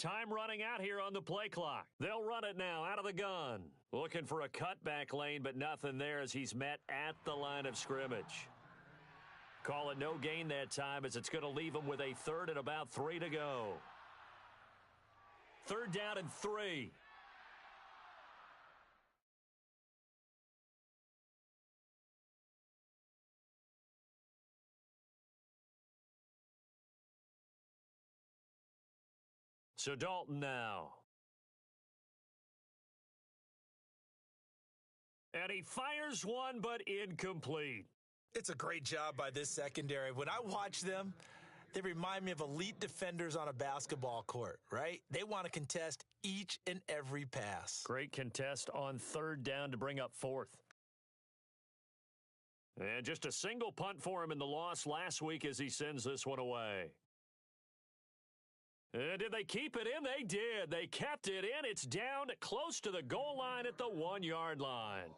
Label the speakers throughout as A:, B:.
A: time running out here on the play clock. They'll run it now out of the gun. Looking for a cutback lane, but nothing there as he's met at the line of scrimmage. Call it no gain that time as it's going to leave him with a third and about 3 to go. Third down and 3. So Dalton now. And he fires one, but incomplete.
B: It's a great job by this secondary. When I watch them, they remind me of elite defenders on a basketball court, right? They want to contest each and every pass.
A: Great contest on third down to bring up fourth. And just a single punt for him in the loss last week as he sends this one away. And did they keep it in? They did. They kept it in. It's down close to the goal line at the 1-yard line.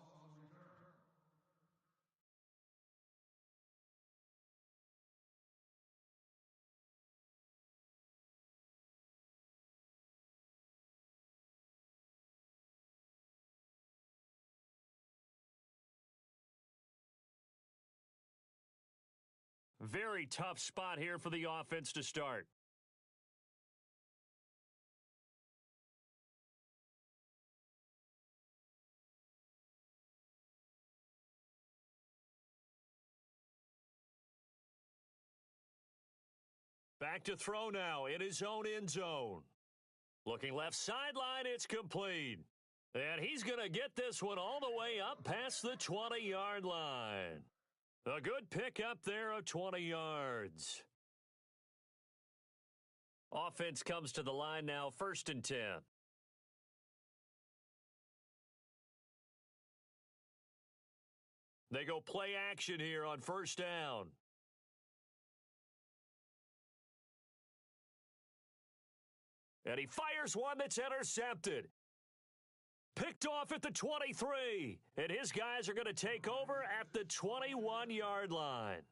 A: Very tough spot here for the offense to start. Back to throw now in his own end zone. Looking left sideline, it's complete. And he's going to get this one all the way up past the 20-yard line. A good pickup there of 20 yards. Offense comes to the line now, 1st and 10. They go play action here on 1st down. And he fires one that's intercepted. Picked off at the 23. And his guys are going to take over at the 21-yard line.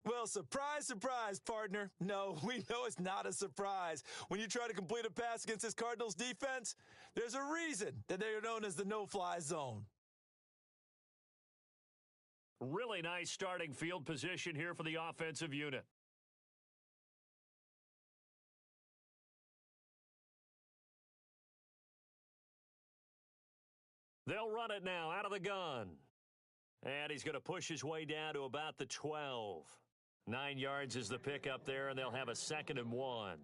B: Well, surprise, surprise, partner. No, we know it's not a surprise. When you try to complete a pass against this Cardinals defense, there's a reason that they are known as the no-fly zone.
A: Really nice starting field position here for the offensive unit. They'll run it now out of the gun. And he's going to push his way down to about the 12. 9 yards is the pickup there, and they'll have a 2nd and 1.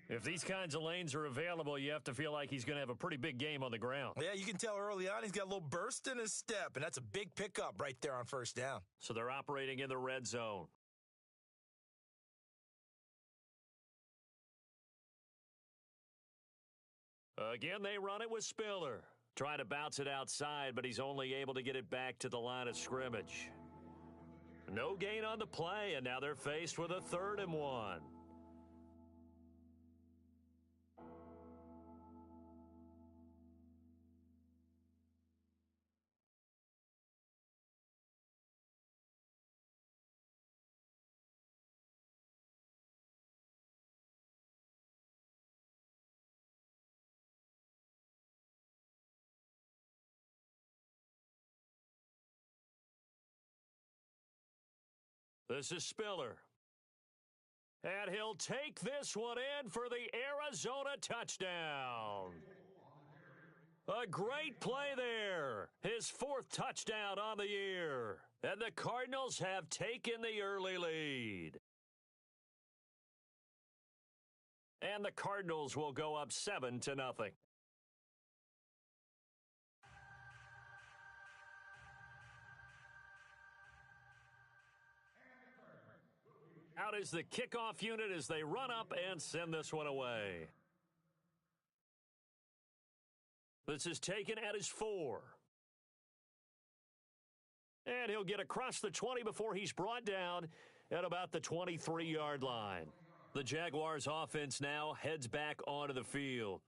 A: If these kinds of lanes are available, you have to feel like he's going to have a pretty big game on the ground.
B: Yeah, you can tell early on he's got a little burst in his step, and that's a big pickup right there on 1st down.
A: So they're operating in the red zone. Again, they run it with Spiller. Trying to bounce it outside, but he's only able to get it back to the line of scrimmage. No gain on the play, and now they're faced with a 3rd and 1. This is Spiller. And he'll take this one in for the Arizona touchdown. A great play there. His 4th touchdown on the year. And the Cardinals have taken the early lead. And the Cardinals will go up 7-0. Out is the kickoff unit as they run up and send this one away. This is taken at his 4. And he'll get across the 20 before he's brought down at about the 23-yard line. The Jaguars offense now heads back onto the field.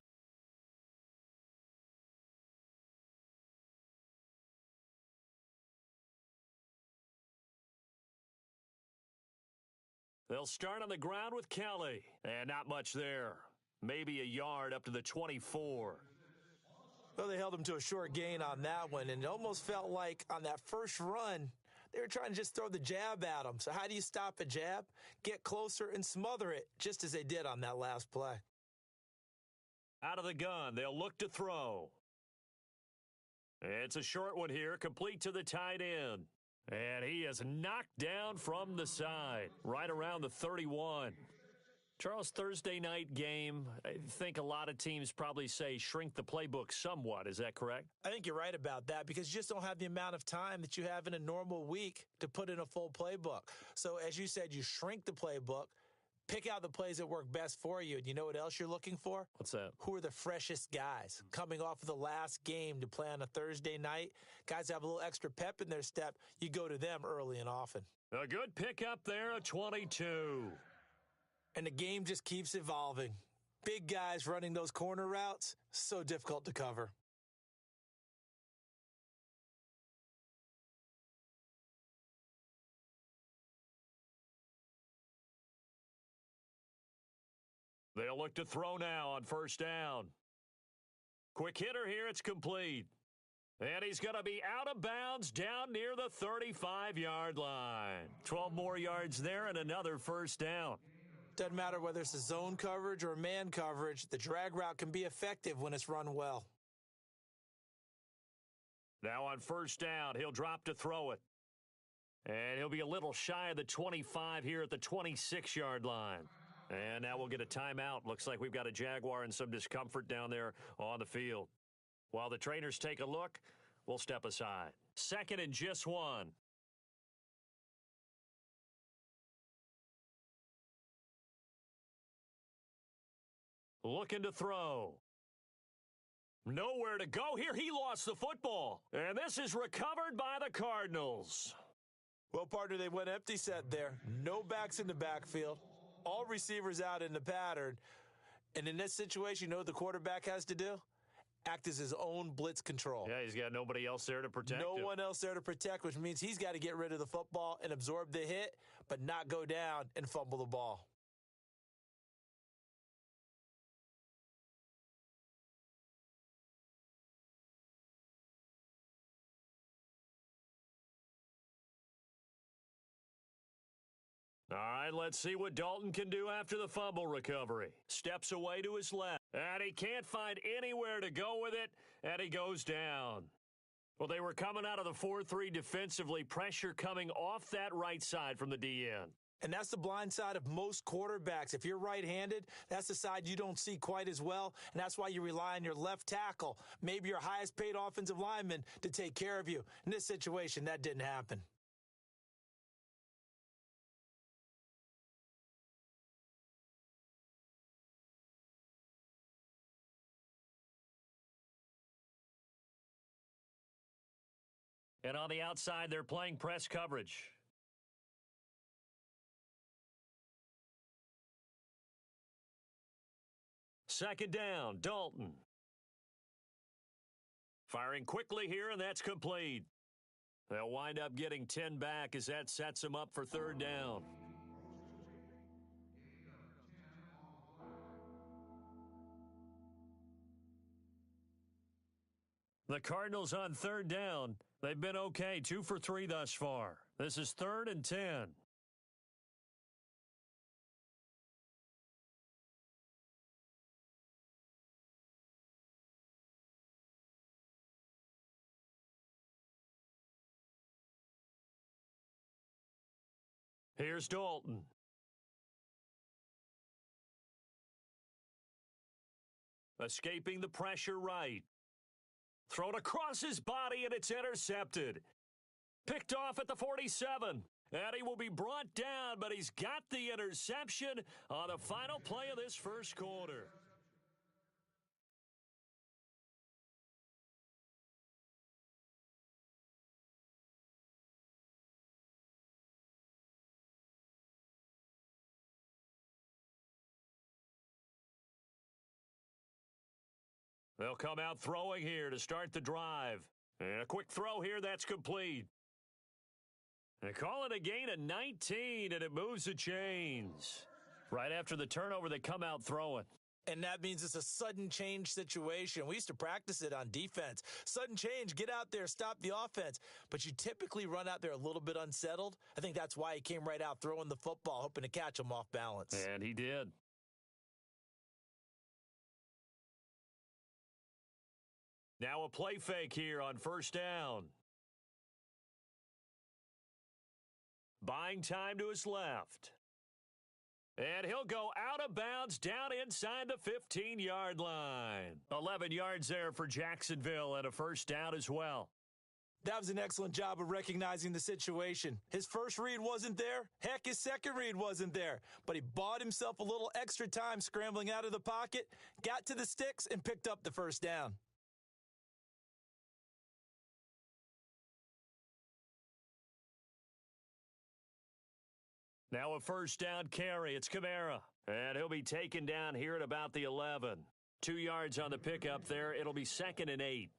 A: They'll start on the ground with Kelly. And not much there. maybe a yard up to the 24.
B: Well, they held him to a short gain on that one, and it almost felt like on that first run, they were trying to just throw the jab at him. So how do you stop a jab? Get closer and smother it, just as they did on that last play.
A: Out of the gun, they'll look to throw. It's a short one here, complete to the tight end. And he is knocked down from the side, right around the 31. Charles, Thursday night game, I think a lot of teams probably say shrink the playbook somewhat. Is that correct?
B: I think you're right about that because you just don't have the amount of time that you have in a normal week to put in a full playbook. So as you said, you shrink the playbook, pick out the plays that work best for you. And you know what else you're looking for?
A: What's that?
B: Who are the freshest guys coming off of the last game to play on a Thursday night? Guys have a little extra pep in their step. You go to them early and often.
A: A good pickup there, a 22.
B: And the game just keeps evolving. Big guys running those corner routes, so difficult to cover.
A: They'll look to throw now on first down. Quick hitter here, it's complete. And he's going to be out of bounds down near the 35-yard line. 12 more yards there and another first down.
B: Doesn't matter whether it's a zone coverage or man coverage, the drag route can be effective when it's run well.
A: Now on first down, he'll drop to throw it. And he'll be a little shy of the 25 here at the 26-yard line. And now we'll get a timeout. Looks like we've got a Jaguar in some discomfort down there on the field. While the trainers take a look, we'll step aside. Second and just one. Looking to throw. Nowhere to go here. He lost the football. And this is recovered by the Cardinals.
B: Well, partner, they went empty set there. No backs in the backfield. All receivers out in the pattern. And in this situation, you know what the quarterback has to do? Act as his own blitz control.
A: Yeah, he's got nobody else there to protect him.
B: No one else there to protect, which means he's got to get rid of the football and absorb the hit, but not go down and fumble the ball.
A: All right, let's see what Dalton can do after the fumble recovery. Steps away to his left, and he can't find anywhere to go with it, and he goes down. Well, they were coming out of the 4-3 defensively, pressure coming off that right side from the DN.
B: And that's the blind side of most quarterbacks. If you're right-handed, that's the side you don't see quite as well, and that's why you rely on your left tackle, maybe your highest-paid offensive lineman, to take care of you. In this situation, that didn't happen.
A: And on the outside, they're playing press coverage. Second down, Dalton. Firing quickly here, and that's complete. They'll wind up getting 10 back as that sets them up for third down. The Cardinals on third down. They've been okay, 2 for 3 thus far. This is 3rd and 10. Here's Dalton. Escaping the pressure right. Thrown across his body, and it's intercepted. Picked off at the 47. And he will be brought down, but he's got the interception on the final play of this first quarter. They'll come out throwing here to start the drive. And a quick throw here, that's complete. They call it a gain of 19, and it moves the chains. Right after the turnover, they come out throwing.
B: And that means it's a sudden change situation. We used to practice it on defense. Sudden change, get out there, stop the offense. But you typically run out there a little bit unsettled. I think that's why he came right out throwing the football, hoping to catch him off balance.
A: And he did. Now a play fake here on first down. Buying time to his left. And he'll go out of bounds down inside the 15-yard line. 11 yards there for Jacksonville and a first down as well.
B: That was an excellent job of recognizing the situation. His first read wasn't there. Heck, his second read wasn't there. But he bought himself a little extra time scrambling out of the pocket, got to the sticks, and picked up the first down.
A: Now a first down carry. It's Kamara. And he'll be taken down here at about the 11. 2 yards on the pickup there. It'll be 2nd and 8.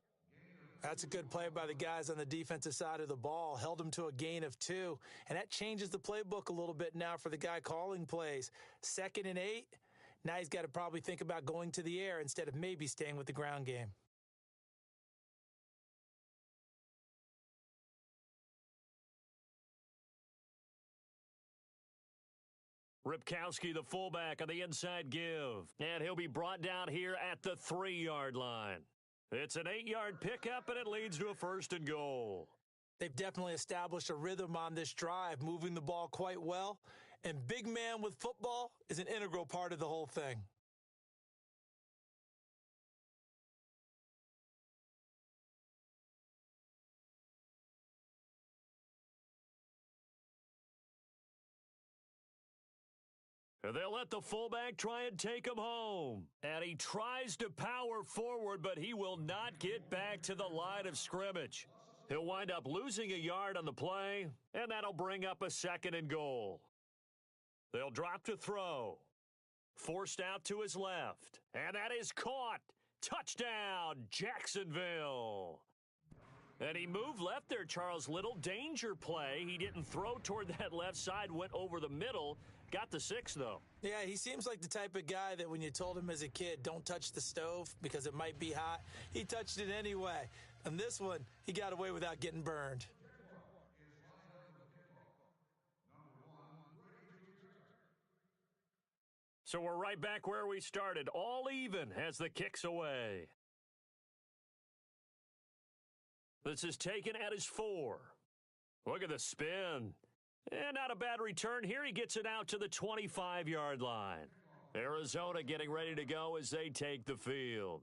B: That's a good play by the guys on the defensive side of the ball. Held him to a gain of 2. And that changes the playbook a little bit now for the guy calling plays. 2nd and 8. Now he's got to probably think about going to the air instead of maybe staying with the ground game.
A: Ripkowski, the fullback, on the inside give. And he'll be brought down here at the 3-yard line. It's an 8-yard pickup, and it leads to a 1st and goal.
B: They've definitely established a rhythm on this drive, moving the ball quite well. And big man with football is an integral part of the whole thing.
A: They'll let the fullback try and take him home. And he tries to power forward, but he will not get back to the line of scrimmage. He'll wind up losing a yard on the play, and that'll bring up a 2nd and goal. They'll drop to throw. Forced out to his left. And that is caught. Touchdown, Jacksonville. And he moved left there, Charles. Little danger play. He didn't throw toward that left side, went over the middle. Got the 6, though.
B: Yeah, he seems like the type of guy that when you told him as a kid, don't touch the stove because it might be hot, he touched it anyway. And this one, he got away without getting burned.
A: So we're right back where we started, all even as the kick's away. This is taken at his 4. Look at the spin. And not a bad return here. He gets it out to the 25-yard line. Arizona getting ready to go as they take the field.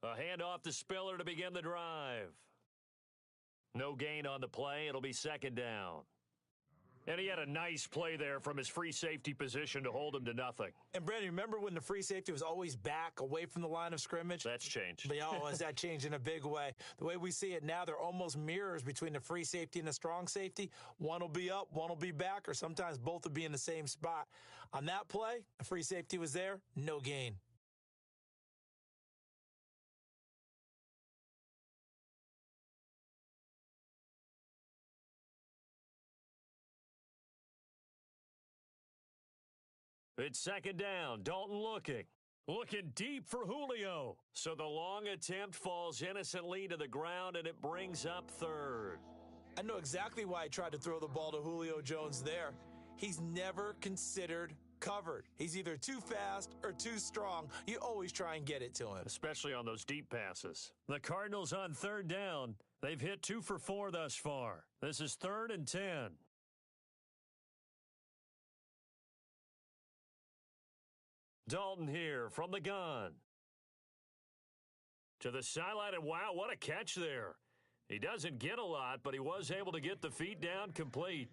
A: A handoff to Spiller to begin the drive. No gain on the play. It'll be 2nd down. And he had a nice play there from his free safety position to hold him to nothing.
B: And, Brandon, remember when the free safety was always back away from the line of scrimmage?
A: That's changed.
B: But, has that changed in a big way? The way we see it now, they're almost mirrors between the free safety and the strong safety. One will be up, one will be back, or sometimes both will be in the same spot. On that play, the free safety was there, no gain.
A: It's 2nd down. Dalton looking. Looking deep for Julio. So the long attempt falls innocently to the ground, and it brings up 3rd.
B: I know exactly why he tried to throw the ball to Julio Jones there. He's never considered covered. He's either too fast or too strong. You always try and get it to him.
A: Especially on those deep passes. The Cardinals on 3rd down. They've hit 2 for 4 thus far. This is 3rd and 10. Dalton here from the gun. To the sideline, and wow, what a catch there. He doesn't get a lot, but he was able to get the feet down complete.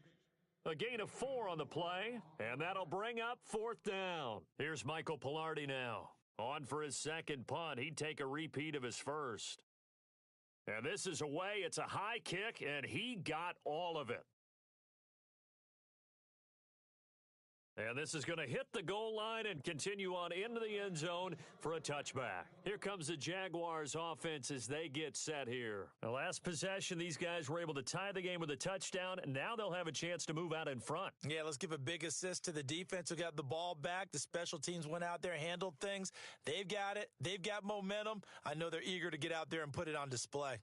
A: A gain of 4 on the play, and that'll bring up 4th down. Here's Michael Pilardi now. On for his 2nd punt. He'd take a repeat of his 1st. And this is away. It's a high kick, and he got all of it. And this is going to hit the goal line and continue on into the end zone for a touchback. Here comes the Jaguars offense as they get set here. The last possession, these guys were able to tie the game with a touchdown, and now they'll have a chance to move out in front.
B: Yeah, let's give a big assist to the defense who got the ball back. The special teams went out there, handled things. They've got it. They've got momentum. I know they're eager to get out there and put it on display.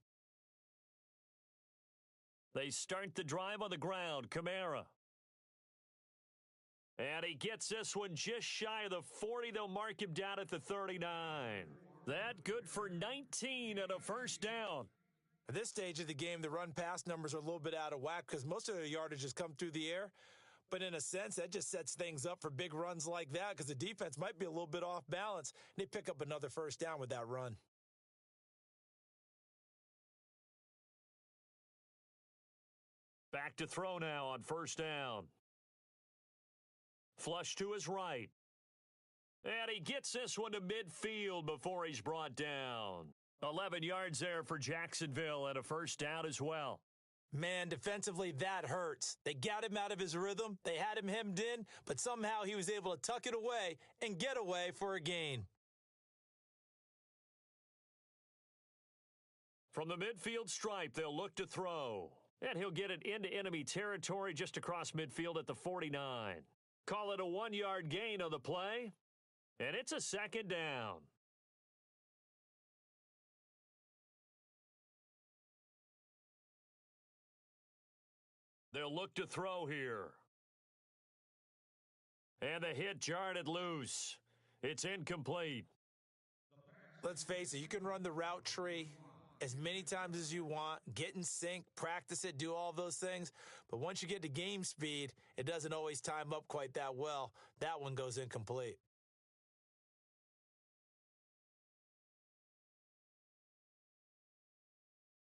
A: They start the drive on the ground. Kamara. And he gets this one just shy of the 40. They'll mark him down at the 39. That good for 19 and a first down.
B: At this stage of the game, the run-pass numbers are a little bit out of whack because most of their yardage has come through the air. But in a sense, that just sets things up for big runs like that because the defense might be a little bit off balance. They pick up another first down with that run.
A: Back to throw now on first down. Flush to his right. And he gets this one to midfield before he's brought down. 11 yards there for Jacksonville and a first down as well.
B: Man, defensively, that hurts. They got him out of his rhythm. They had him hemmed in, but somehow he was able to tuck it away and get away for a gain.
A: From the midfield stripe, they'll look to throw. And he'll get it into enemy territory just across midfield at the 49. Call it a 1-yard gain on the play. And it's a second down. They'll look to throw here. And the hit jarred it loose. It's incomplete.
B: Let's face it, you can run the route tree as many times as you want, get in sync, practice it, do all those things. But once you get to game speed, it doesn't always time up quite that well. That one goes incomplete.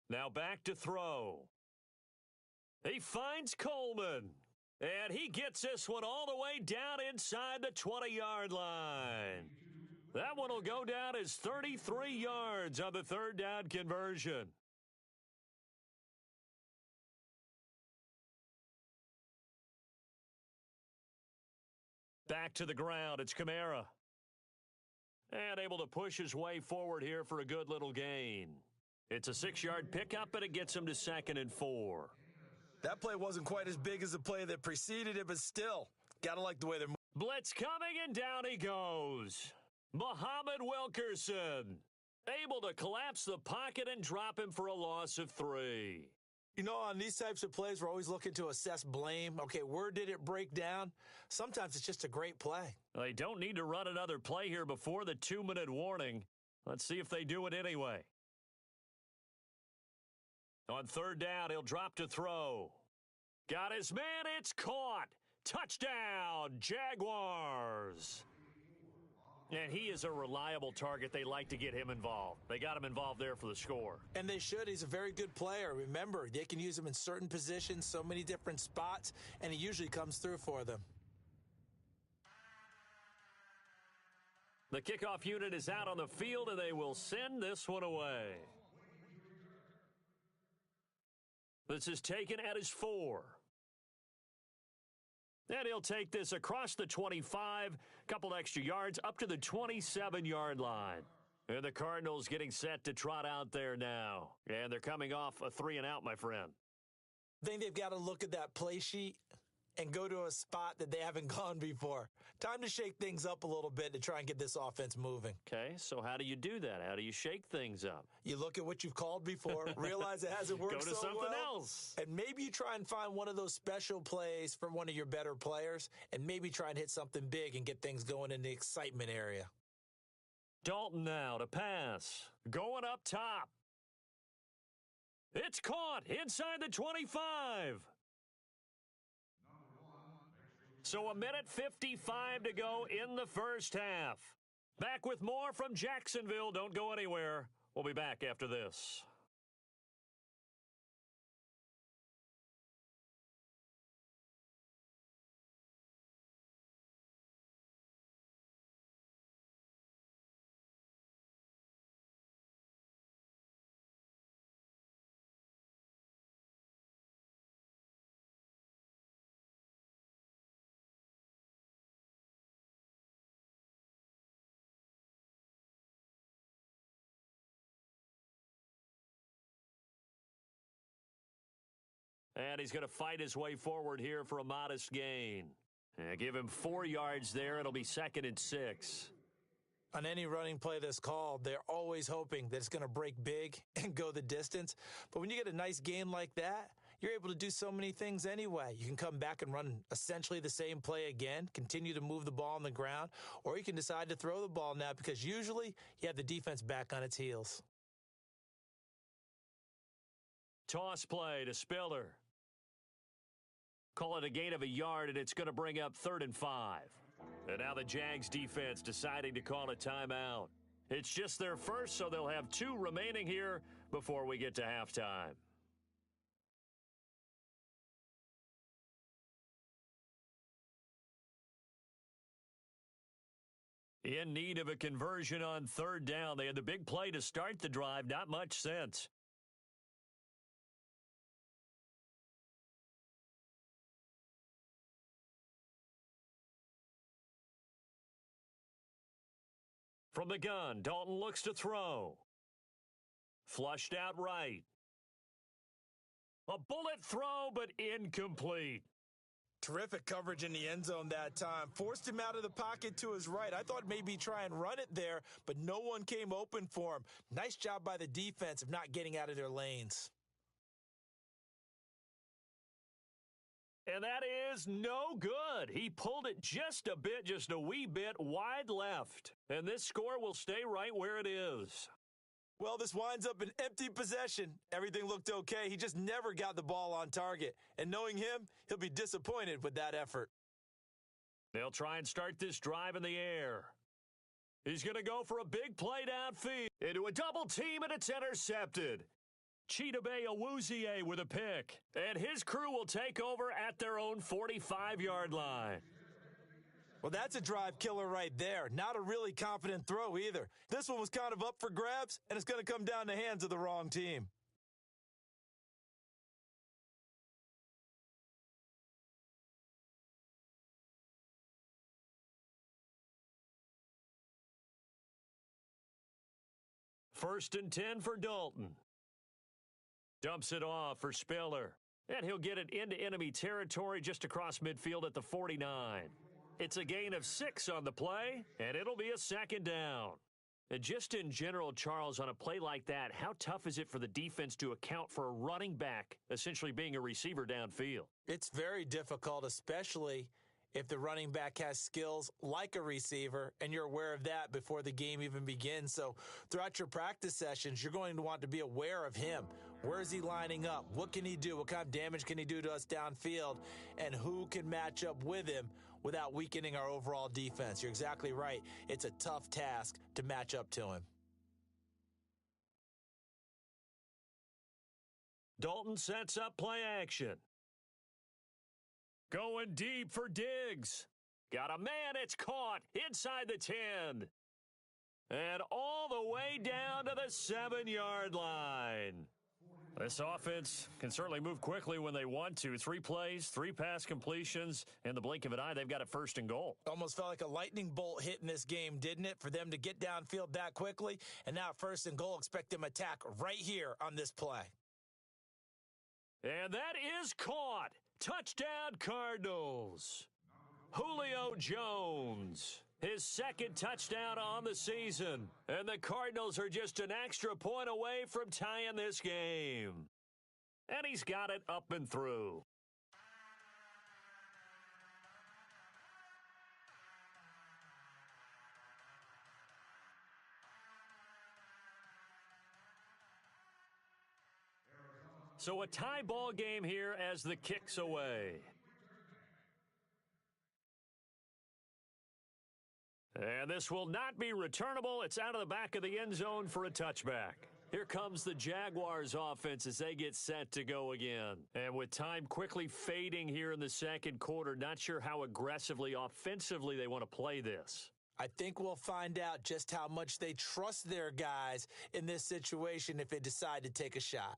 A: Now back to throw. He finds Coleman. And he gets this one all the way down inside the 20-yard line. That one will go down as 33 yards on the third down conversion. Back to the ground. It's Kamara. And able to push his way forward here for a good little gain. It's a 6-yard pickup, and it gets him to 2nd and 4.
B: That play wasn't quite as big as the play that preceded it, but still, gotta like the way they're moving.
A: Blitz coming, and down he goes. Muhammad Wilkerson, able to collapse the pocket and drop him for a loss of 3.
B: You know, on these types of plays, we're always looking to assess blame. Okay, where did it break down? Sometimes it's just a great play.
A: They don't need to run another play here before the 2-minute warning. Let's see if they do it anyway. On third down, he'll drop to throw. Got his man, it's caught. Touchdown, Jaguars. And he is a reliable target. They like to get him involved. They got him involved there for the score.
B: And they should. He's a very good player. Remember, they can use him in certain positions, so many different spots, and he usually comes through for them.
A: The kickoff unit is out on the field, and they will send this one away. This is taken at his 4. And he'll take this across the 25, couple extra yards, up to the 27-yard line. And the Cardinals getting set to trot out there now. And they're coming off a 3-and-out, my friend.
B: I think they've got to look at that play sheet and go to a spot that they haven't gone before. Time to shake things up a little bit to try and get this offense moving.
A: Okay, so how do you do that? How do you shake things up?
B: You look at what you've called before, realize it hasn't worked
A: Go to
B: so
A: something
B: well,
A: else.
B: and maybe you try and find one of those special plays from one of your better players, and maybe try and hit something big and get things going in the excitement area.
A: Dalton now to pass. Going up top. It's caught inside the 25. So 1:55 to go in the first half. Back with more from Jacksonville. Don't go anywhere. We'll be back after this. And he's going to fight his way forward here for a modest gain. Give him 4 yards there. It'll be 2nd and 6.
B: On any running play that's called, they're always hoping that it's going to break big and go the distance. But when you get a nice gain like that, you're able to do so many things anyway. You can come back and run essentially the same play again, continue to move the ball on the ground, or you can decide to throw the ball now because usually you have the defense back on its heels.
A: Toss play to Spiller. Call it a gain of 1 yard, and it's going to bring up 3rd and 5. And now the Jags defense deciding to call a timeout. It's just their first, so they'll have 2 remaining here before we get to halftime. In need of a conversion on 3rd down. They had the big play to start the drive. Not much sense. From the gun, Dalton looks to throw. Flushed out right. A bullet throw, but incomplete.
B: Terrific coverage in the end zone that time. Forced him out of the pocket to his right. I thought maybe try and run it there, but no one came open for him. Nice job by the defense of not getting out of their lanes.
A: And that is no good. He pulled it just a bit, just a wee bit wide left. And this score will stay right where it is.
B: Well, this winds up an empty possession. Everything looked okay. He just never got the ball on target. And knowing him, he'll be disappointed with that effort.
A: They'll try and start this drive in the air. He's going to go for a big play downfield. Into a double team, and it's intercepted. Chidobe Awuzie with a pick. And his crew will take over at their own 45-yard line.
B: Well, that's a drive killer right there. Not a really confident throw either. This one was kind of up for grabs, and it's going to come down the hands of the wrong team.
A: First and 10 for Dalton. Dumps it off for Spiller. And he'll get it into enemy territory just across midfield at the 49. It's a gain of 6 on the play, and it'll be a 2nd down. And just in general, Charles, on a play like that, how tough is it for the defense to account for a running back essentially being a receiver downfield?
B: It's very difficult, especially if the running back has skills like a receiver, and you're aware of that before the game even begins. So throughout your practice sessions, you're going to want to be aware of him. Where is he lining up? What can he do? What kind of damage can he do to us downfield? And who can match up with him without weakening our overall defense? You're exactly right. It's a tough task to match up to him.
A: Dalton sets up play action. Going deep for Diggs. Got a man, it's caught inside the 10. And all the way down to the 7-yard line. This offense can certainly move quickly when they want to. 3 plays, 3 pass completions. In the blink of an eye, they've got it 1st and goal.
B: Almost felt like a lightning bolt hit in this game, didn't it? For them to get downfield that quickly. And now 1st and goal, expect them to attack right here on this play.
A: And that is caught. Touchdown, Cardinals. Julio Jones, his 2nd touchdown on the season. And the Cardinals are just an extra point away from tying this game. And he's got it up and through. So a tie ball game here as the kick's away. And this will not be returnable. It's out of the back of the end zone for a touchback. Here comes the Jaguars offense as they get set to go again. And with time quickly fading here in the 2nd quarter, not sure how aggressively, offensively they want to play this.
B: I think we'll find out just how much they trust their guys in this situation if they decide to take a shot.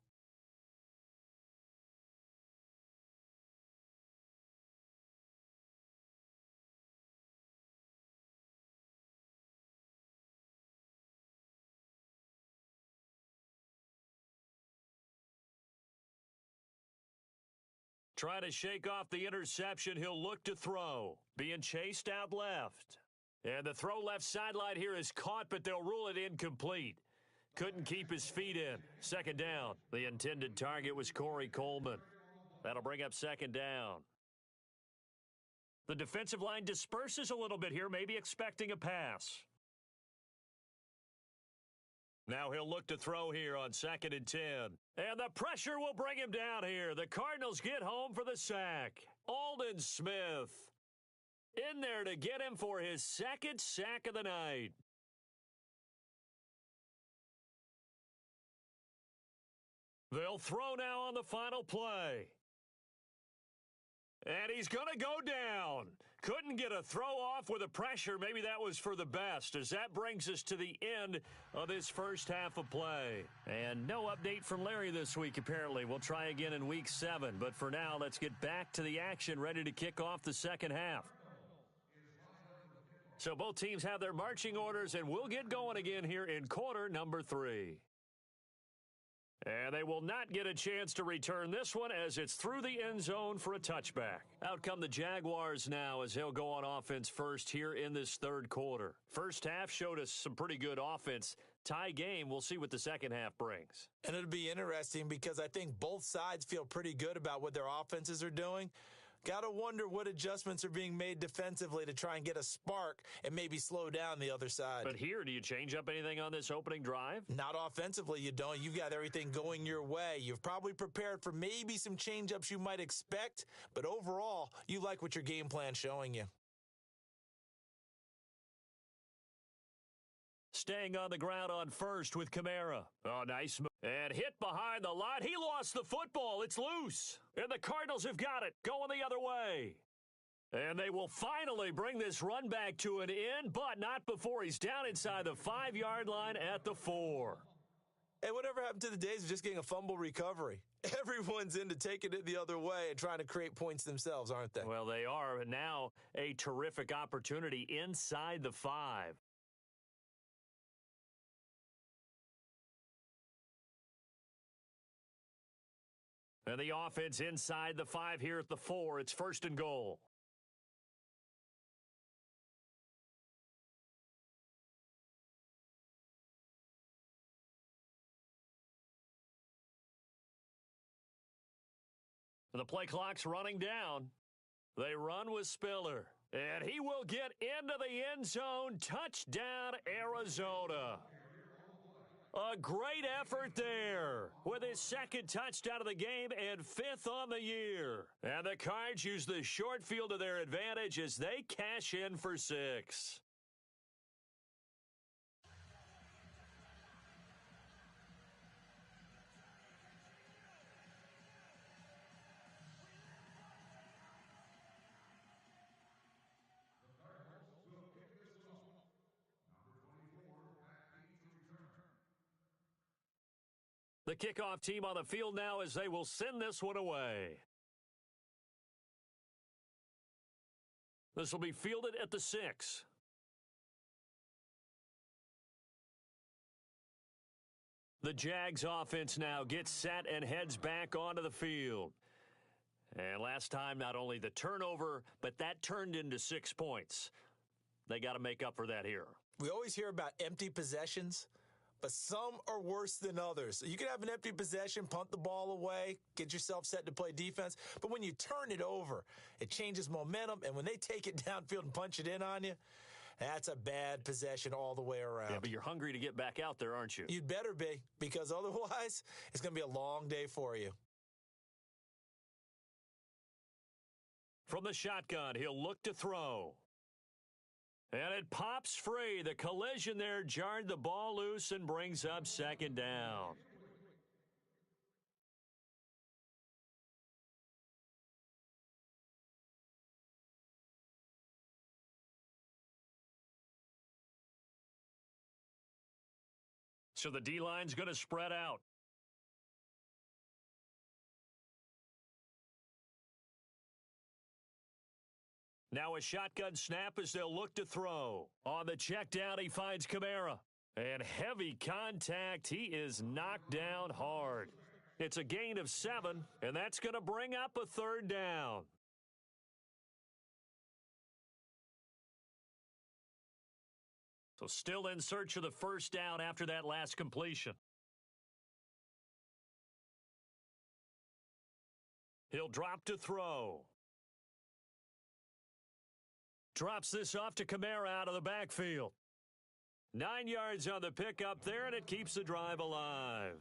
A: Trying to shake off the interception, he'll look to throw. Being chased out left. And the throw left sideline here is caught, but they'll rule it incomplete. Couldn't keep his feet in. Second down. The intended target was Corey Coleman. That'll bring up second down. The defensive line disperses a little bit here, maybe expecting a pass. Now he'll look to throw here on 2nd and 10. And the pressure will bring him down here. The Cardinals get home for the sack. Aldon Smith in there to get him for his second sack of the night. They'll throw now on the final play. And he's going to go down. Couldn't get a throw off with the pressure. Maybe that was for the best, as that brings us to the end of this first half of play. And no update from Larry this week, apparently. We'll try again in Week 7. But for now, let's get back to the action, ready to kick off the second half. So both teams have their marching orders, and we'll get going again here in quarter number 3. And they will not get a chance to return this one as it's through the end zone for a touchback. Out come the Jaguars now as they'll go on offense first here in this third quarter. First half showed us some pretty good offense. Tie game, we'll see what the second half brings.
B: And it'll be interesting because I think both sides feel pretty good about what their offenses are doing. Got to wonder what adjustments are being made defensively to try and get a spark and maybe slow down the other side.
A: But here, do you change up anything on this opening drive?
B: Not offensively, you don't. You've got everything going your way. You've probably prepared for maybe some change-ups you might expect, but overall, you like what your game plan's showing you.
A: Staying on the ground on first with Kamara. Oh, nice move. And hit behind the line. He lost the football. It's loose. And the Cardinals have got it. Going the other way. And they will finally bring this run back to an end, but not before he's down inside the 5-yard line at the 4.
B: Hey, whatever happened to the days of just getting a fumble recovery? Everyone's into taking it the other way and trying to create points themselves, aren't they?
A: Well, they are. And now a terrific opportunity inside the 5. And the offense inside the 5 here at the 4. It's first and goal. The play clock's running down. They run with Spiller. And he will get into the end zone. Touchdown, Arizona. A great effort there with his second touchdown of the game and 5th on the year. And the Cards use the short field to their advantage as they cash in for 6. The kickoff team on the field now as they will send this one away. This will be fielded at the 6. The Jags offense now gets set and heads back onto the field. And last time, not only the turnover, but that turned into 6 points. They got to make up for that here.
B: We always hear about empty possessions, but some are worse than others. You can have an empty possession, punt the ball away, get yourself set to play defense. But when you turn it over, it changes momentum. And when they take it downfield and punch it in on you, that's a bad possession all the way around.
A: Yeah, but you're hungry to get back out there, aren't you?
B: You'd better be, because otherwise it's going to be a long day for you.
A: From the shotgun, he'll look to throw. And it pops free. The collision there jarred the ball loose and brings up second down. So the D-line's going to spread out. Now a shotgun snap as they'll look to throw. On the check down, he finds Kamara. And heavy contact. He is knocked down hard. It's a gain of 7, and that's going to bring up a third down. So still in search of the first down after that last completion. He'll drop to throw. Drops this off to Kamara out of the backfield. 9 yards on the pickup there, and it keeps the drive alive.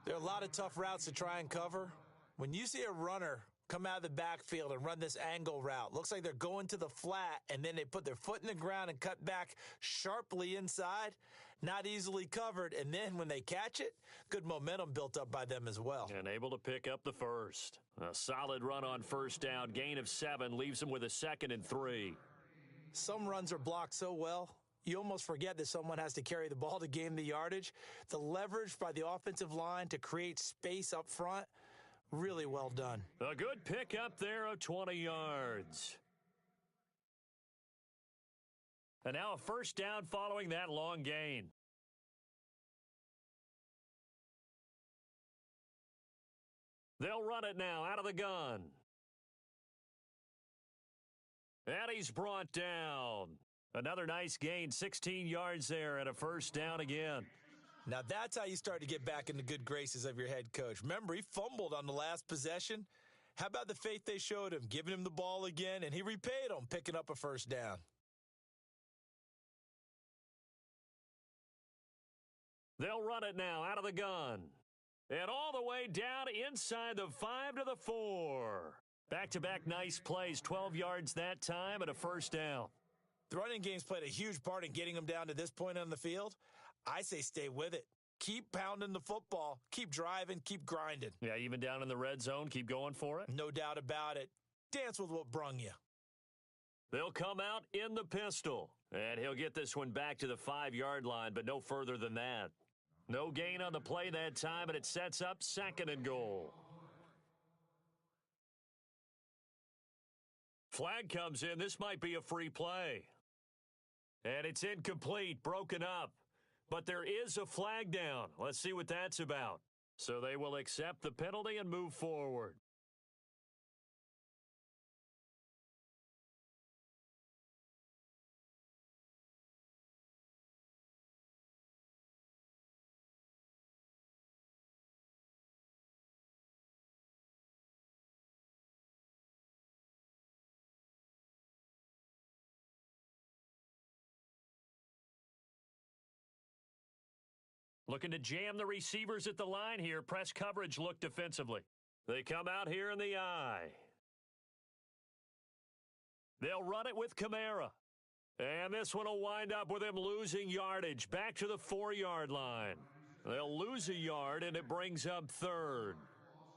B: There are a lot of tough routes to try and cover. When you see a runner come out of the backfield and run this angle route, looks like they're going to the flat, and then they put their foot in the ground and cut back sharply inside, not easily covered. And then when they catch it, good momentum built up by them as well.
A: And able to pick up the first. A solid run on first down, gain of 7, leaves them with a 2nd and 3.
B: Some runs are blocked so well, you almost forget that someone has to carry the ball to gain the yardage. The leverage by the offensive line to create space up front, really well done.
A: A good pickup there of 20 yards. And now a first down following that long gain. They'll run it now out of the gun. And he's brought down. Another nice gain, 16 yards there and a first down again.
B: Now that's how you start to get back in the good graces of your head coach. Remember, he fumbled on the last possession. How about the faith they showed him, giving him the ball again, and he repaid them, picking up a first down.
A: They'll run it now out of the gun. And all the way down inside the 5 to the 4. Back-to-back nice plays, 12 yards that time and a first down.
B: The running game's played a huge part in getting them down to this point on the field. I say stay with it. Keep pounding the football. Keep driving. Keep grinding.
A: Yeah, even down in the red zone, keep going for it.
B: No doubt about it. Dance with what brung you.
A: They'll come out in the pistol. And he'll get this one back to the 5-yard line, but no further than that. No gain on the play that time, and it sets up 2nd and goal. Flag comes in. This might be a free play. And it's incomplete, broken up. But there is a flag down. Let's see what that's about. So they will accept the penalty and move forward. Looking to jam the receivers at the line here. Press coverage look defensively. They come out here in the eye. They'll run it with Kamara. And this one will wind up with him losing yardage back to the 4-yard line. They'll lose a yard, and it brings up 3rd.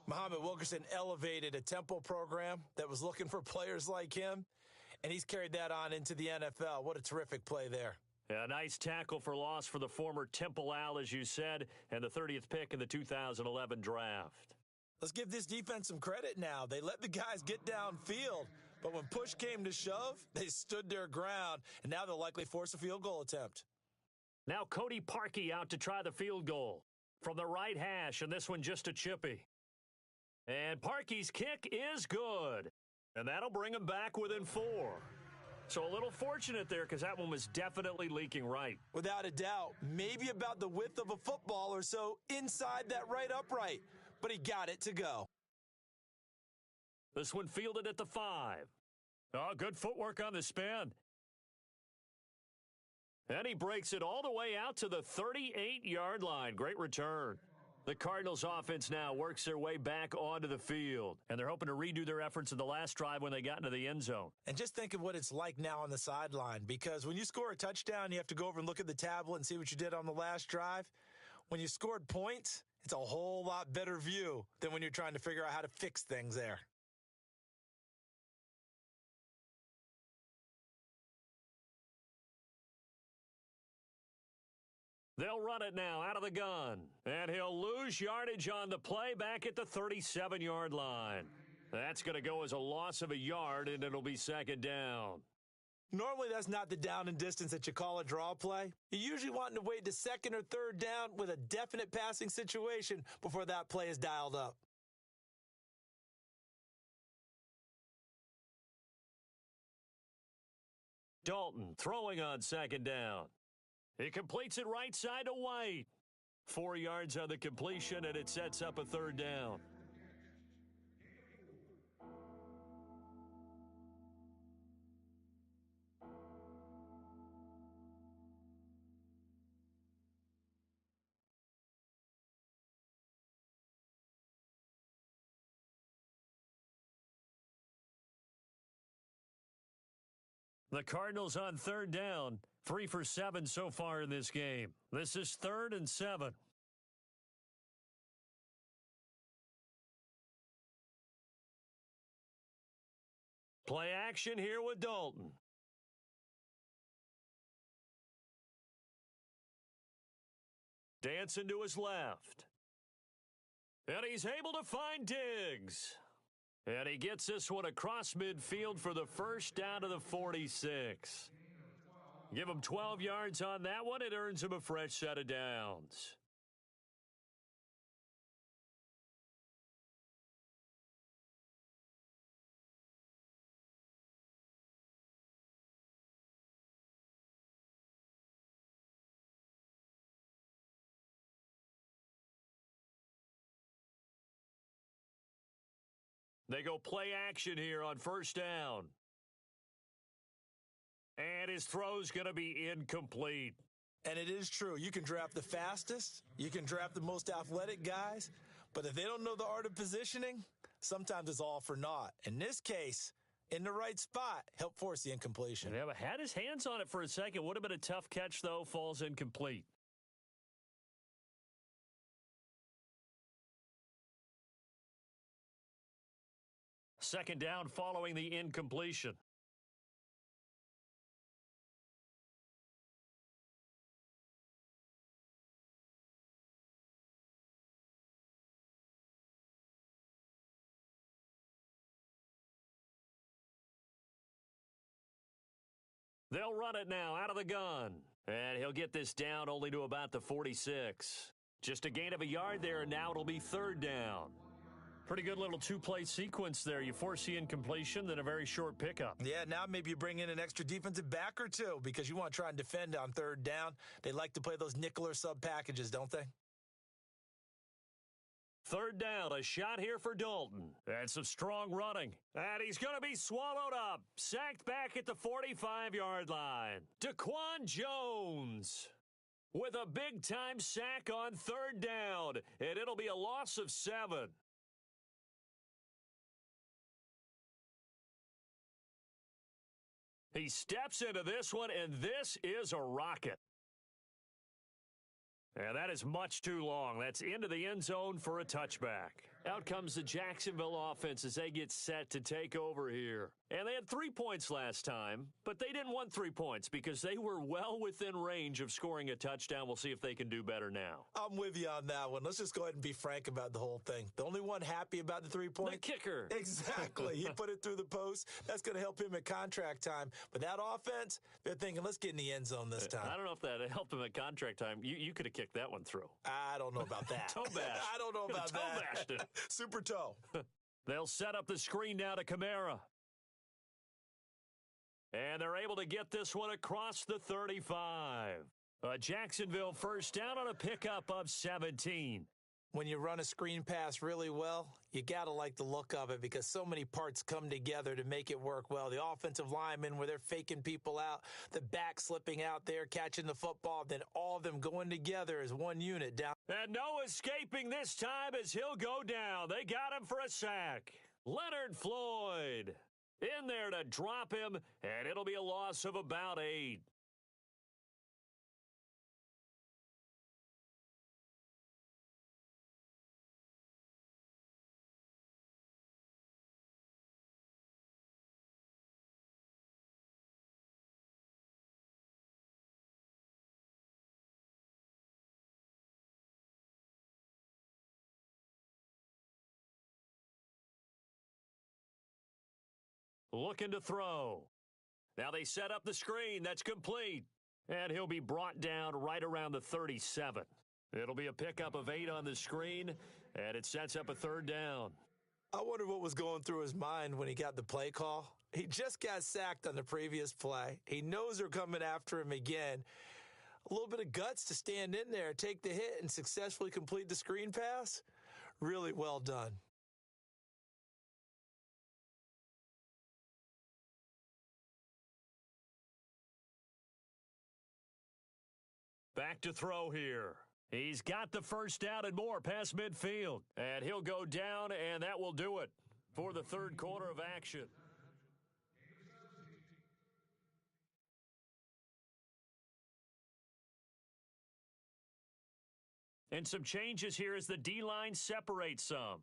B: Muhammad Wilkerson elevated a tempo program that was looking for players like him, and he's carried that on into the NFL. What a terrific play there.
A: A nice tackle for loss for the former Temple Owl, as you said, and the 30th pick in the 2011 draft.
B: Let's give this defense some credit now. They let the guys get downfield, but when push came to shove, they stood their ground, and now they'll likely force a field goal attempt.
A: Now Cody Parkey out to try the field goal from the right hash, and this one just a chippy. And Parkey's kick is good, and that'll bring him back within 4. So a little fortunate there because that one was definitely leaking right.
B: Without a doubt, maybe about the width of a football or so inside that right upright, but he got it to go.
A: This one fielded at the 5. Oh, good footwork on the spin. And he breaks it all the way out to the 38-yard line. Great return. The Cardinals offense now works their way back onto the field, and they're hoping to redo their efforts in the last drive when they got into the end zone.
B: And just think of what it's like now on the sideline, because when you score a touchdown, you have to go over and look at the tablet and see what you did on the last drive. When you scored points, it's a whole lot better view than when you're trying to figure out how to fix things there.
A: They'll run it now out of the gun. And he'll lose yardage on the play back at the 37-yard line. That's going to go as a loss of a yard, and it'll be 2nd down.
B: Normally, that's not the down and distance that you call a draw play. You're usually wanting to wait to second or third down with a definite passing situation before that play is dialed up.
A: Dalton throwing on second down. He completes it right side to White. 4 yards on the completion, and it sets up a third down. The Cardinals on third down, 3 for 7 so far in this game. This is 3rd and 7. Play action here with Dalton. Dancing to his left. And he's able to find Diggs. And he gets this one across midfield for the first down to the 46. Give him 12 yards on that one. It earns him a fresh set of downs. They go play action here on first down. And his throw's going to be incomplete.
B: And it is true. You can draft the fastest. You can draft the most athletic guys. But if they don't know the art of positioning, sometimes it's all for naught. In this case, in the right spot, help force the incompletion.
A: Yeah, but had his hands on it for a second. Would have been a tough catch, though. Falls incomplete. Second down following the incompletion. They'll run it now out of the gun. And he'll get this down only to about the 46. Just a gain of a yard there, and now it'll be third down. Pretty good little two-play sequence there. You force the incompletion, then a very short pickup.
B: Yeah, now maybe you bring in an extra defensive back or two because you want to try and defend on third down. They like to play those nickel or sub packages, don't they?
A: Third down, a shot here for Dalton. And some strong running. And he's going to be swallowed up. Sacked back at the 45-yard line. Daquan Jones with a big-time sack on third down. And it'll be a loss of 7. He steps into this one, and this is a rocket. And that is much too long. That's into the end zone for a touchback. Out comes the Jacksonville offense as they get set to take over here. And they had 3 points last time, but they didn't want 3 points because they were well within range of scoring a touchdown. We'll see if they can do better now.
B: I'm with you on that one. Let's just go ahead and be frank about the whole thing. The only one happy about the 3 points?
A: The kicker.
B: Exactly. He put it through the post. That's going to help him at contract time. But that offense, they're thinking, let's get in the end zone this time.
A: I don't know if that helped him at contract time. You could have kicked that one through.
B: I don't know about that.
A: Toe bash.
B: I don't know about
A: toe
B: that.
A: Bashed it.
B: Super toe.
A: They'll set up the screen now to Kamara. And they're able to get this one across the 35. A Jacksonville first down on a pickup of 17.
B: When you run a screen pass really well, you got to like the look of it because so many parts come together to make it work well. The offensive linemen, where they're faking people out, the back slipping out there, catching the football, then all of them going together as one unit down.
A: And no escaping this time as he'll go down. They got him for a sack. Leonard Floyd in there to drop him, and it'll be a loss of about 8. Looking to throw. Now they set up the screen. That's complete. And he'll be brought down right around the 37. It'll be a pickup of 8 on the screen, and it sets up a 3rd down.
B: I wonder what was going through his mind when he got the play call. He just got sacked on the previous play. He knows they're coming after him again. A little bit of guts to stand in there, take the hit, and successfully complete the screen pass. Really well done.
A: Back to throw here. He's got the 1st down and more past midfield. And he'll go down, and that will do it for the 3rd quarter of action. And some changes here as the D-line separates some.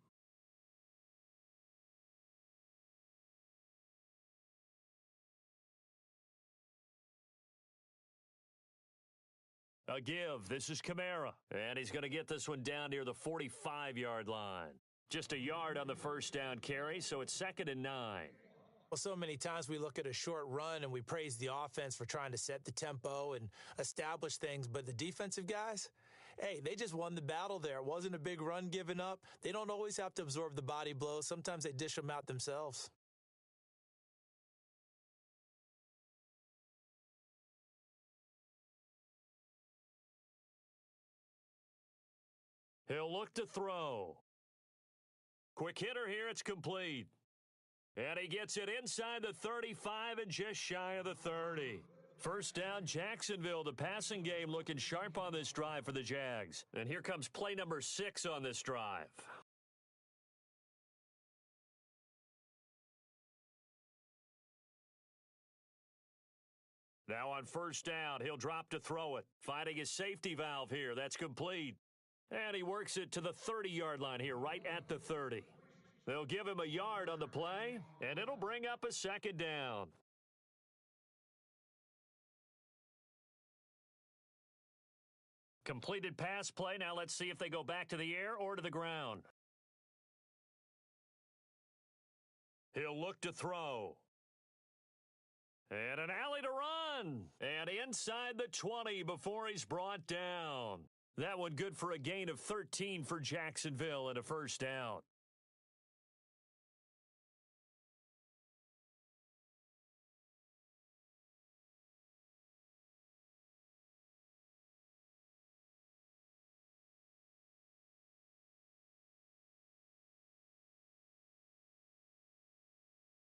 A: A give. This is Kamara. And he's going to get this one down near the 45-yard line. Just a yard on the 1st down carry, so it's 2nd and 9.
B: Well, so many times we look at a short run and we praise the offense for trying to set the tempo and establish things, but the defensive guys, hey, they just won the battle there. It wasn't a big run given up. They don't always have to absorb the body blows. Sometimes they dish them out themselves.
A: He'll look to throw. Quick hitter here, it's complete. And he gets it inside the 35 and just shy of the 30. 1st down, Jacksonville. The passing game looking sharp on this drive for the Jags. And here comes play number 6 on this drive. Now on 1st down, he'll drop to throw it. Finding his safety valve here. That's complete. And he works it to the 30-yard line here, right at the 30. They'll give him a yard on the play, and it'll bring up a 2nd down. Completed pass play. Now let's see if they go back to the air or to the ground. He'll look to throw. And an alley to run. And inside the 20 before he's brought down. That one good for a gain of 13 for Jacksonville and a 1st down.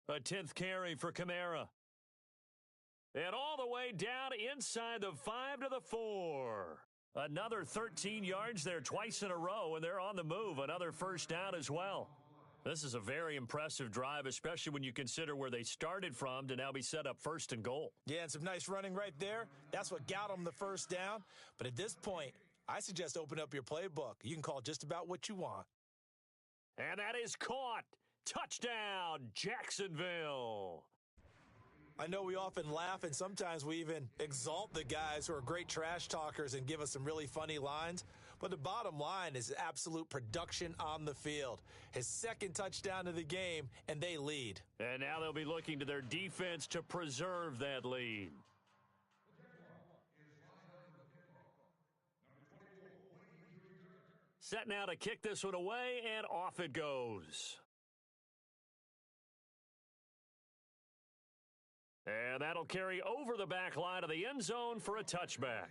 A: A 10th carry for Kamara. And all the way down inside the 5 to the 4. Another 13 yards there twice in a row, and they're on the move. Another 1st down as well. This is a very impressive drive, especially when you consider where they started from to now be set up 1st and goal.
B: Yeah, and some nice running right there. That's what got them the 1st down. But at this point, I suggest open up your playbook. You can call just about what you want.
A: And that is caught. Touchdown, Jacksonville.
B: I know we often laugh, and sometimes we even exalt the guys who are great trash talkers and give us some really funny lines. But the bottom line is absolute production on the field. His 2nd touchdown of the game, and they lead.
A: And now they'll be looking to their defense to preserve that lead. Set now to kick this one away, and off it goes. And that'll carry over the back line of the end zone for a touchback.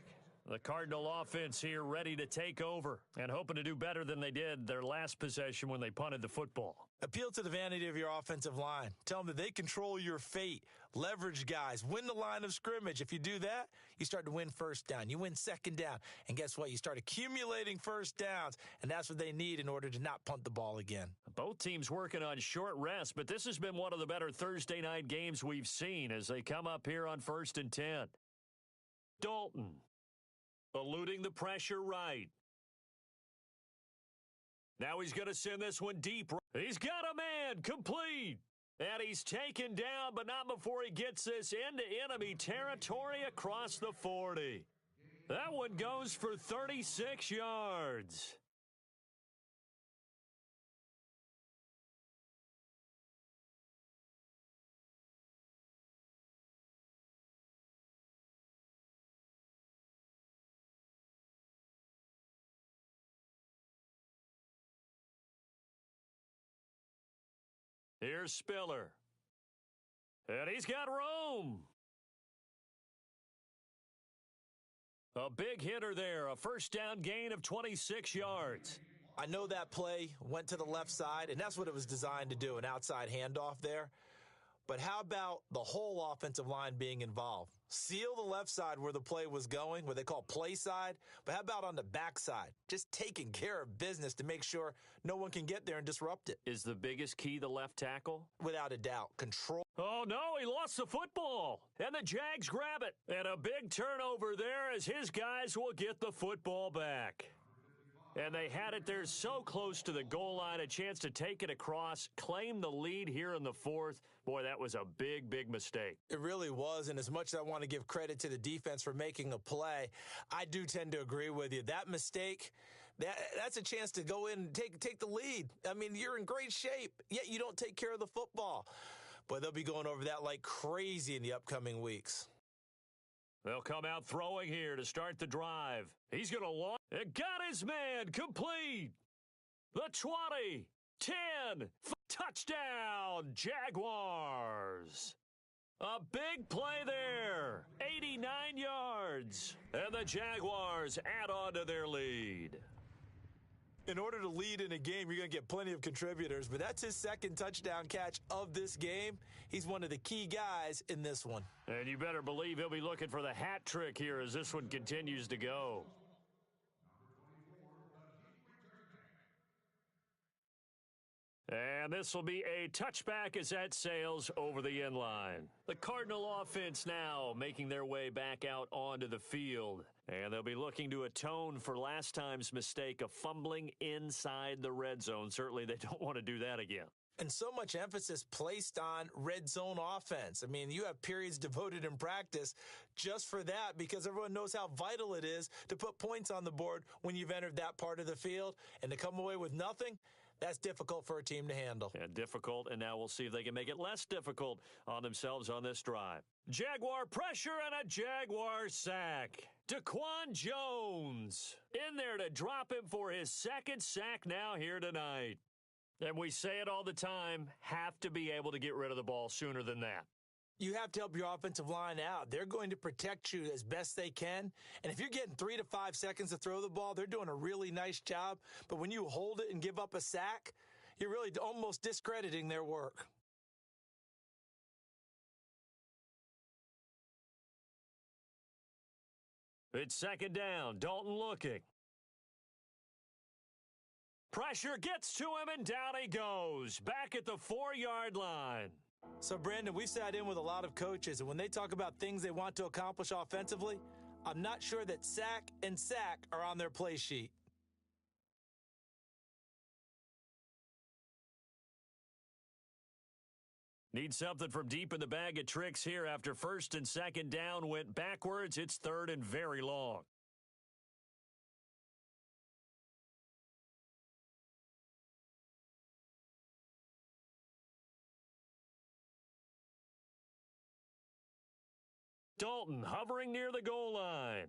A: The Cardinal offense here ready to take over and hoping to do better than they did their last possession when they punted the football.
B: Appeal to the vanity of your offensive line. Tell them that they control your fate. Leverage guys. Win the line of scrimmage. If you do that, you start to win 1st down. You win 2nd down. And guess what? You start accumulating 1st downs, and that's what they need in order to not punt the ball again.
A: Both teams working on short rest, but this has been one of the better Thursday night games we've seen as they come up here on 1st and 10. Dalton eluding the pressure right. Now he's going to send this one deep. He's got a man, complete. And he's taken down, but not before he gets this into enemy territory across the 40. That one goes for 36 yards. Here's Spiller. And he's got room. A big hitter there, a first down gain of 26 yards.
B: I know that play went to the left side, and that's what it was designed to do, an outside handoff there. But how about the whole offensive line being involved? Seal the left side where the play was going, what they call play side, but how about on the back side? Just taking care of business to make sure no one can get there and disrupt it.
A: Is the biggest key the left tackle?
B: Without a doubt. Control.
A: Oh, no, he lost the football. And the Jags grab it. And a big turnover there as his guys will get the football back. And they had it there so close to the goal line, a chance to take it across, claim the lead here in the fourth. Boy, that was a big, big mistake.
B: It really was, and as much as I want to give credit to the defense for making a play, I do tend to agree with you. That mistake, that's a chance to go in and take the lead. I mean, you're in great shape, yet you don't take care of the football. Boy, they'll be going over that like crazy in the upcoming weeks.
A: They'll come out throwing here to start the drive. He's going to launch. It got his man complete. The 20, 10, touchdown, Jaguars. A big play there, 89 yards. And the Jaguars add on to their lead.
B: In order to lead in a game, you're going to get plenty of contributors, but that's his second touchdown catch of this game. He's one of the key guys in this one.
A: And you better believe he'll be looking for the hat trick here as this one continues to go. And this will be a touchback as that sails over the end line. The Cardinal offense now making their way back out onto the field. And they'll be looking to atone for last time's mistake of fumbling inside the red zone. Certainly they don't want to do that again.
B: And so much emphasis placed on red zone offense. I mean, you have periods devoted in practice just for that because everyone knows how vital it is to put points on the board when you've entered that part of the field. And to come away with nothing, that's difficult for a team to handle.
A: And difficult, and now we'll see if they can make it less difficult on themselves on this drive. Jaguar pressure and a Jaguar sack. Daquan Jones in there to drop him for his second sack now here tonight. And we say it all the time, have to be able to get rid of the ball sooner than that.
B: You have to help your offensive line out. They're going to protect you as best they can. And if you're getting 3 to 5 seconds to throw the ball, they're doing a really nice job. But when you hold it and give up a sack, you're really almost discrediting their work.
A: It's second down. Dalton looking. Pressure gets to him, and down he goes. Back at the 4-yard line.
B: So, Brandon, we've sat in with a lot of coaches, and when they talk about things they want to accomplish offensively, I'm not sure that sack and sack are on their play sheet.
A: Need something from deep in the bag of tricks here after first and second down went backwards. It's third and very long. Dalton hovering near the goal line.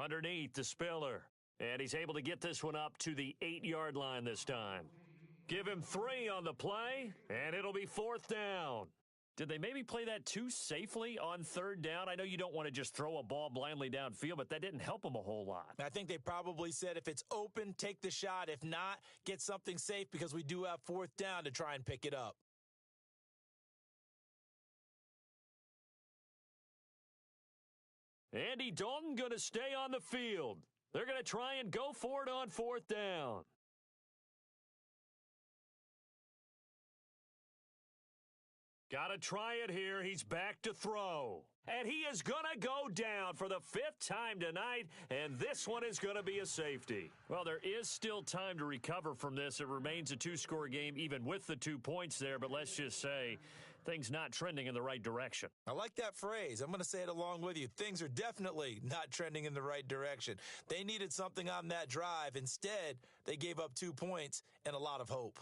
A: Underneath the Spiller. And he's able to get this one up to the 8-yard line this time. Give him 3 on the play, and it'll be fourth down. Did they maybe play that too safely on third down? I know you don't want to just throw a ball blindly downfield, but that didn't help them a whole lot.
B: I think they probably said if it's open, take the shot. If not, get something safe because we do have fourth down to try and pick it up.
A: Andy Dalton going to stay on the field. They're going to try and go for it on fourth down. Got to try it here. He's back to throw. And he is going to go down for the 5th time tonight, and this one is going to be a safety. Well, there is still time to recover from this. It remains a 2-score game, even with the 2 points there, but let's just say things not trending in the right direction.
B: I like that phrase. I'm going to say it along with you. Things are definitely not trending in the right direction. They needed something on that drive. Instead, they gave up 2 points and a lot of hope.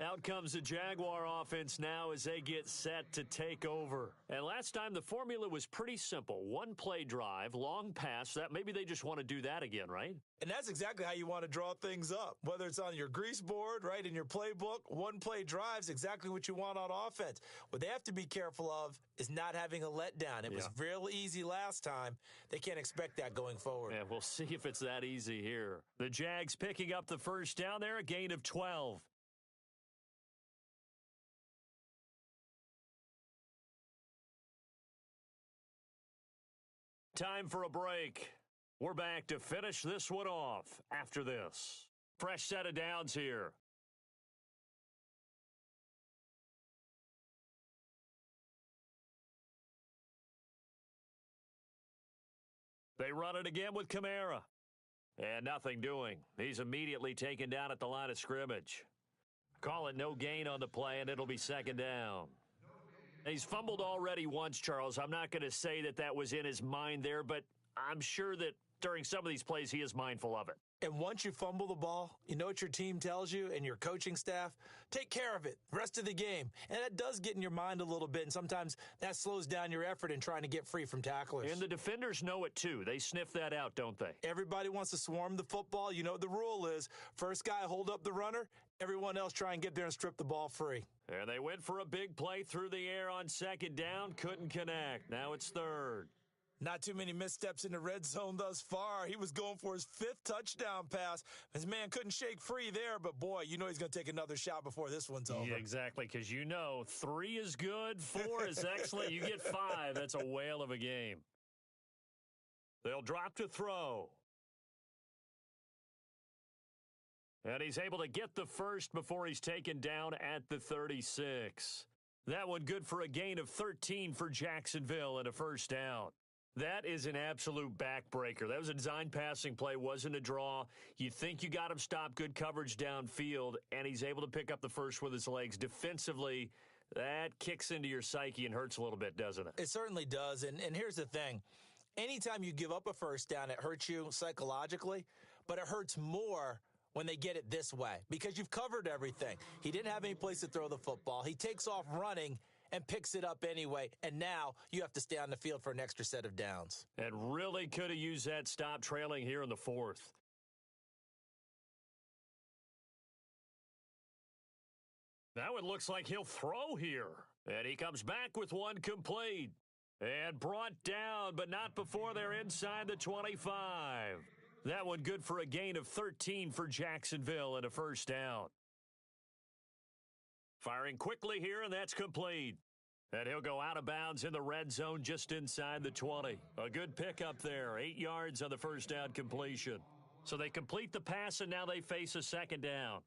A: Out comes the Jaguar offense now as they get set to take over. And last time the formula was pretty simple. One play drive, long pass. That maybe they just want to do that again, right?
B: And that's exactly how you want to draw things up. Whether it's on your grease board, right, in your playbook, one play drives exactly what you want on offense. What they have to be careful of is not having a letdown. It was real easy last time. They can't expect that going forward.
A: Yeah, we'll see if it's that easy here. The Jags picking up the first down there, a gain of 12. Time for a break. We're back to finish this one off after this. Fresh set of downs here. They run it again with Kamara. And nothing doing. He's immediately taken down at the line of scrimmage. Call it no gain on the play, and it'll be second down. He's fumbled already once, Charles. I'm not going to say that that was in his mind there, but I'm sure that during some of these plays, he is mindful of it.
B: And once you fumble the ball, you know what your team tells you and your coaching staff? Take care of it the rest of the game. And that does get in your mind a little bit, and sometimes that slows down your effort in trying to get free from tacklers.
A: And the defenders know it, too. They sniff that out, don't they?
B: Everybody wants to swarm the football. You know what the rule is. First guy hold up the runner. Everyone else try and get there and strip the ball free.
A: And they went for a big play through the air on second down. Couldn't connect. Now it's third.
B: Not too many missteps in the red zone thus far. He was going for his 5th touchdown pass. His man couldn't shake free there, but boy, you know he's going to take another shot before this one's over.
A: Yeah, exactly, because you know 3 is good, 4 is excellent. You get 5. That's a whale of a game. They'll drop to throw. And he's able to get the first before he's taken down at the 36. That one good for a gain of 13 for Jacksonville and a first down. That is an absolute backbreaker. That was a design passing play, wasn't a draw. You think you got him stopped, good coverage downfield, and he's able to pick up the first with his legs. Defensively, that kicks into your psyche and hurts a little bit, doesn't it?
B: It certainly does, and here's the thing. Anytime you give up a first down, it hurts you psychologically, but it hurts more when they get it this way because you've covered everything. He didn't have any place to throw the football. He takes off running and picks it up anyway, and now you have to stay on the field for an extra set of downs.
A: And really could have used that stop trailing here in the 4th. Now it looks like he'll throw here. And he comes back with one complete. And brought down, but not before they're inside the 25. That one good for a gain of 13 for Jacksonville and a first down. Firing quickly here, and that's complete. And he'll go out of bounds in the red zone just inside the 20. A good pickup there, 8 yards on the first down completion. So they complete the pass, and now they face a second down.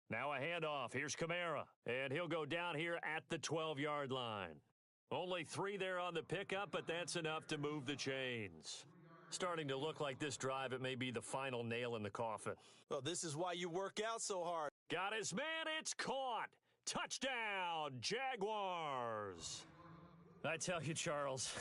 A: Now a handoff. Here's Kamara, and he'll go down here at the 12-yard line. Only 3 there on the pickup, but that's enough to move the chains. Starting to look like this drive, it may be the final nail in the coffin.
B: Well, this is why you work out so hard.
A: Got his man, it's caught. Touchdown, Jaguars. I tell you, Charles,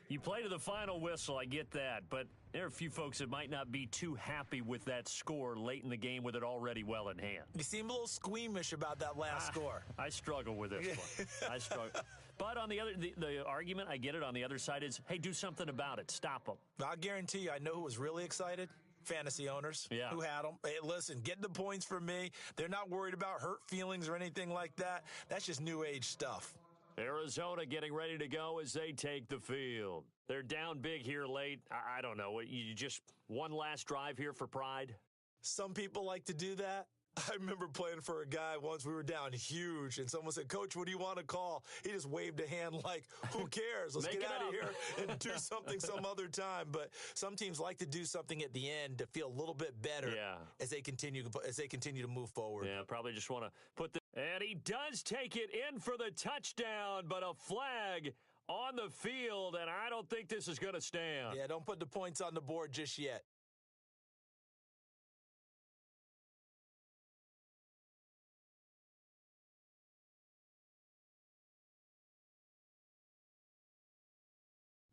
A: you play to the final whistle, I get that, but there are a few folks that might not be too happy with that score late in the game with it already well in hand.
B: You seem a little squeamish about that last score.
A: I struggle with this one. I struggle. But on the other, the argument, I get it, on the other side is, hey, do something about it. Stop them.
B: I'll guarantee you, I know who was really excited. Fantasy owners who had them. Hey, listen, get the points for me. They're not worried about hurt feelings or anything like that. That's just new age stuff.
A: Arizona getting ready to go as they take the field. They're down big here late. I don't know. You just one last drive here for pride?
B: Some people like to do that. I remember playing for a guy once. We were down huge, and someone said, "Coach, what do you want to call?" He just waved a hand like, who cares? Let's get out of here and do something some other time. But some teams like to do something at the end to feel a little bit better as they continue to move forward.
A: Yeah, probably just want to put the... And he does take it in for the touchdown, but a flag on the field, and I don't think this is going to stand.
B: Yeah, don't put the points on the board just yet.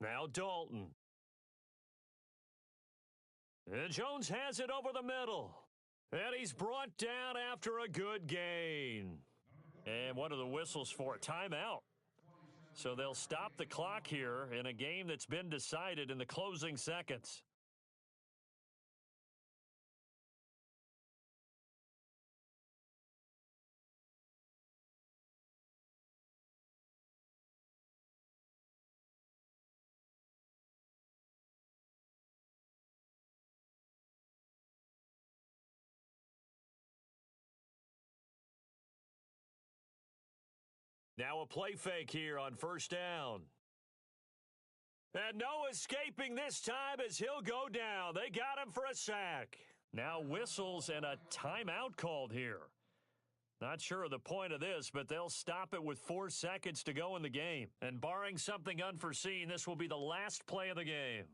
A: Now Dalton. And Jones has it over the middle. And he's brought down after a good gain. And what are the whistles for? Timeout. So they'll stop the clock here in a game that's been decided in the closing seconds. Now a play fake here on first down. And no escaping this time as he'll go down. They got him for a sack. Now whistles and a timeout called here. Not sure of the point of this, but they'll stop it with 4 seconds to go in the game. And barring something unforeseen, this will be the last play of the game.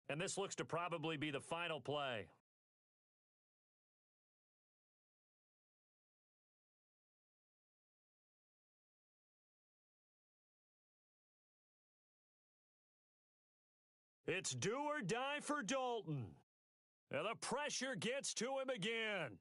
A: And this looks to probably be the final play. It's do or die for Dalton. And the pressure gets to him again.